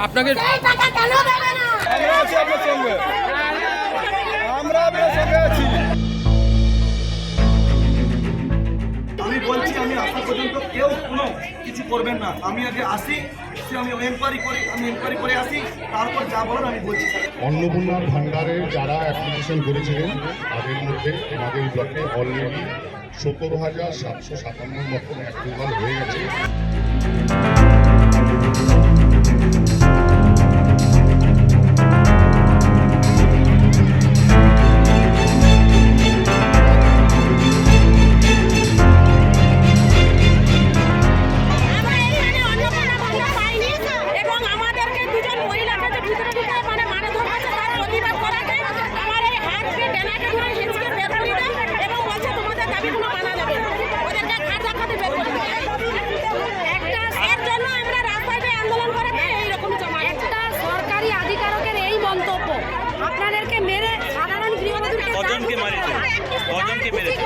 আপনাকে আমরা আছি আপনার সঙ্গে, আমরা আপনার সঙ্গে আছি। আমি বলছি, আমি আসা পর্যন্ত কেউ কোনো কিছু করবেন না। আমি আগে আসি, আমি এনকোয়ারি করে আসি, তারপর যা বলেন আমি বলছি। অন্নপূর্ণা ভান্ডারের যারা অ্যাপ্লিকেশন করেছিলেন তাদের মধ্যে আমাদের ব্লকে অলরেডি 17,757 মতন অ্যাপ্রুভাল হয়ে গেছে। আপনাদেরকে মেরে সাধারণ গৃহবধূকে কজনকে মেরেছে? কজনকে মেরেছে?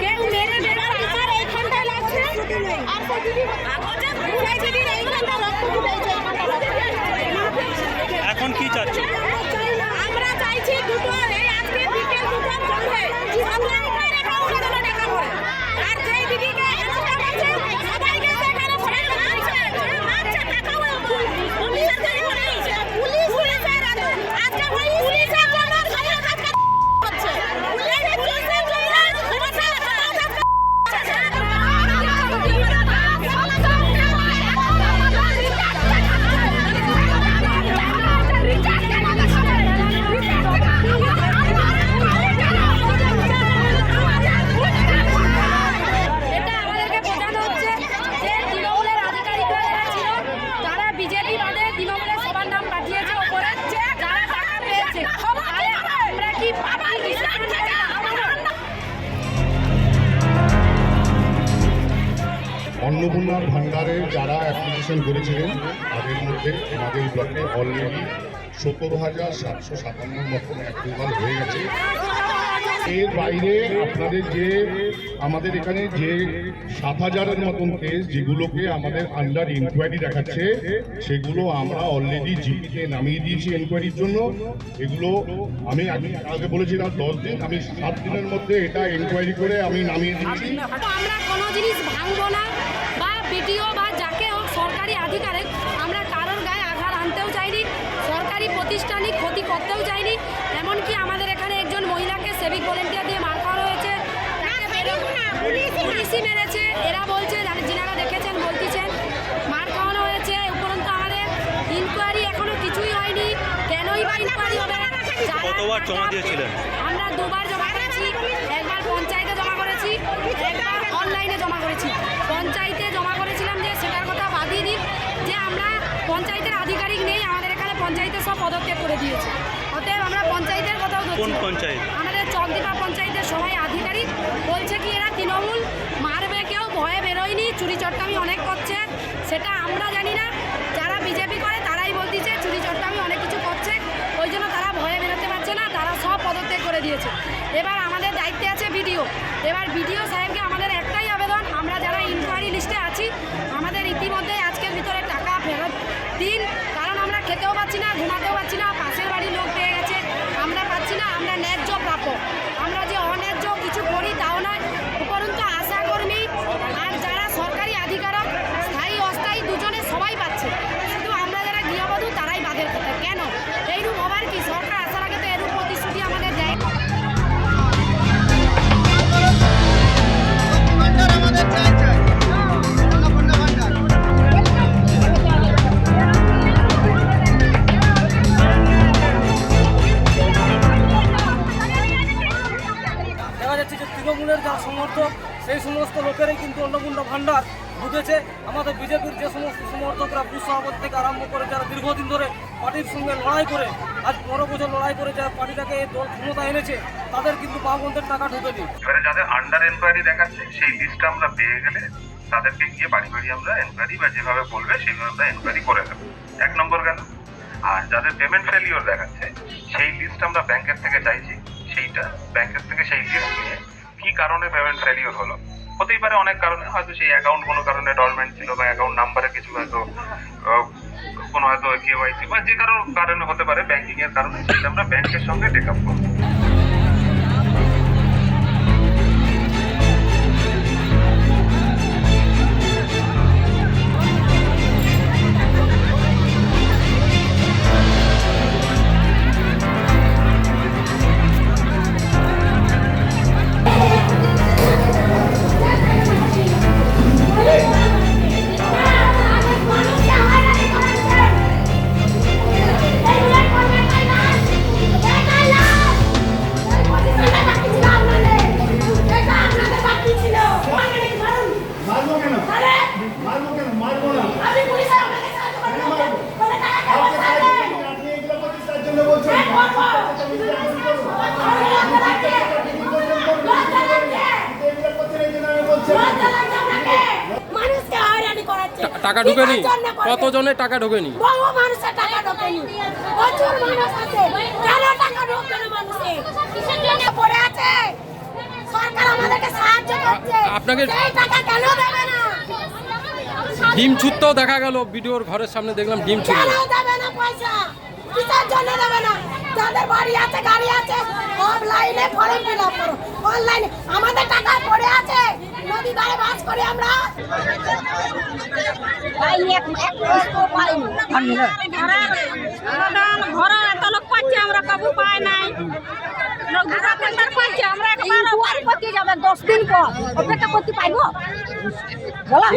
কেউ মেরে আমার এইখানটায় লাগছে আর এখন কি চাচ্ছ? আমরা চাইছি দুটো এই আজকে বিকেল দুটোর মধ্যে সবাইকার অ্যাকাউন্টে যেন টাকা পড়ে। আর যেই দিদিকে হেনস্থা করছে সবাইকে সেখানে ফোন করছে। আচ্ছা টাকা পুলিশের কাছে পুলিশের আজকে ওই পুলিশের জন্য সবাই কাজ করছে। এই পুলিশের জন্য অন্নপূর্ণা ভান্ডারের যারা অ্যাপ্লিকেশন করেছিলেন তাদের মধ্যে আমাদের ব্লকে অলরেডি 17,757 মতন অ্যাপ্রুভাল হয়ে গেছে। এর বাইরে আপনাদের যে আমাদের এখানে যে 7,000-এর মতন কেস যেগুলোকে আমাদের আন্ডার ইনকোয়ারি দেখাচ্ছে, সেগুলো আমরা অলরেডি জিপিতে নামিয়ে দিয়েছি এনকোয়ারির জন্য। এগুলো আমি আগে বলেছিলাম 10 দিন, আমি 7 দিনের মধ্যে এটা এনকোয়ারি করে আমি নামিয়ে দিচ্ছি। আমরা কোনো জিনিস ভাঙবো না, বা বিডিও বা যাকে হোক সরকারি আধিকারিক, আমরা কারোর গায়ে আঘাত আনতেও চাইনি, সরকারি প্রতিষ্ঠানিক ক্ষতি করতেও চাইনি। এমনকি আমাদের এখানে একজন মহিলাকে সিভিক ভলেন্টিয়ার দিয়ে মার খাওয়া হয়েছে, পুলিশই মেরেছে। এরা বলছে, যিনারা দেখেছেন বলতেছেন মার খাওয়ানো হয়েছে। উপরন্তু আমাদের ইনকোয়ারি এখনো কিছুই হয়নি। কেনই বা ইনকোয়ারি হবে? কতবার জমা দিয়েছিলেন? আমরা 2বার জমা করেছি, একবার পঞ্চায়েতে জমা করেছি, একবার অনলাইনে জমা করেছি। পঞ্চায়েতে জমা করেছিলাম যে সেটার কথা বাদই দিই, যে আমরা পঞ্চায়েতের আধিকারিক নেই, আমাদের এখানে পঞ্চায়েতে সব পদক্ষেপ করে দিয়েছে। অতএব আমরা পঞ্চায়েতের কথাও কোন ধরছি। পঞ্চায়েত? আমাদের চকদীপা পঞ্চায়েতের সবাই আধিকারিক বলছে কি এরা তৃণমূল, মারবে কেউ, ভয়ে বেরোয়নি, চুরি চট্টামি অনেক করছে। সেটা আমরা জানি না, যারা বিজেপি করে তারাই বলতেছে চুরি চট্টামি অনেক কিছু করছে, ওই জন্য তারা ভয়ে বেরোতে পারছে না, তারা সব পদত্যাগ করে দিয়েছে। এবার আমাদের দায়িত্বে আছে বিডিও। এবার বিডিও সাহেবকে আমাদের একটাই আবেদন, আমরা যারা ইনকোয়ারি লিস্টে আছি আমাদের ইতিমধ্যে আজকের ভিতরে টাকা ফেরত দিন। কারণ আমরা খেতেও পাচ্ছি না, ঘুমাতেও পাচ্ছি না, পাশের বাড়ির লোক পেয়ে গেছে, আমরা পাচ্ছি না, আমরা ন্যায্য প্রাপ্য। আমরা যে অন্যায্য কিছু করি তাও নয়। উপরন্তু আশাকর্মী আর যারা সরকারি আধিকারিক স্থায়ী অস্থায়ী দুজনে সবাই পাচ্ছে, শুধু আমরা যারা গৃহবধূ তারাই বাদের কথা। কেন এইরূপ হবার কি? সরকার আসার আগে তো এরূপ প্রতিশ্রুতি আমাদের দেয়। দেখা যাচ্ছে যে তৃণমূলের যারা সমর্থক সেই সমস্ত লোকেরাই কিন্তু অন্নপূর্ণা ভান্ডার ঢুকেছে। আমাদের বিজেপির যে সমস্ত সমর্থকরা বুথ সভাপতি থেকে আরম্ভ করে যারা দীর্ঘদিন ধরে পার্টির সঙ্গে লড়াই করে, আজ 15 বছর লড়াই করে যারা পার্টিটাকে এই দল ক্ষমতা এনেছে, তাদের কিন্তু বামপন্থের টাকা ঢুকেনি। এবারে যাদের আন্ডার এনকোয়ারি দেখাচ্ছে সেই লিস্টটা আমরা পেয়ে গেলে তাদেরকে গিয়ে বাড়ি বাড়ি আমরা এনকোয়ারি বা যেভাবে বলবে সেইভাবে আমরা এনকোয়ারি করে দেবো। 1 নম্বর গেল। আর যাদের পেমেন্ট ফেলিওর দেখাচ্ছে সেই লিস্ট আমরা ব্যাংকের থেকে চাইছি, সেইটা ব্যাংকের থেকে সেই লিস্ট নিয়ে কি কারণে পেমেন্ট ফেলিওর হলো, হতেই পারে অনেক কারণে, হয়তো সেই অ্যাকাউন্ট কোনো কারণে ডলমেন্ট ছিল বা অ্যাকাউন্ট নাম্বারে কিছু হয়তো কোনো হয়তো কেওয়াইসি বা যে কারণে হতে পারে, ব্যাংকিং এর কারণে, সেটা আমরা ব্যাংকের সঙ্গে টেক আপ করবো। টাকা ঢুকেনি? কতজনের টাকা ঢোকেনি? বহু মানুষের টাকা ঢোকেনি, প্রচুর মানুষ আছে। কেন টাকা ঢোকে না মানুষের? কিসের জন্য পড়ে আছে? সরকার আমাদেরকে সাহায্য করছে, আপনাকে- সেই টাকা কেন দেবে না? ডিম ছুটতেও দেখা গেল, ভিডিওর ঘরের সামনে দেখলাম ডিম কেন ছুটলো। দেবে না পয়সা? কিসের জন্য দেবে না? যাদের বাড়ি আছে, গাড়ি আছে, অনলাইনে ফর্ম ফিল আপ করো, অনলাইনে। আমাদের টাকা পড়ে আছে, নদী ধারে বাস করি আমরা। ঘরে এত লোক পাচ্ছে, আমরা কবু পাই নাই। লোক ঘুরা পেন্টার পাচ্ছে, আমরা একবার করতে যাবে 10 দিন পর অপেক্ষা করতে পাইবো বলা।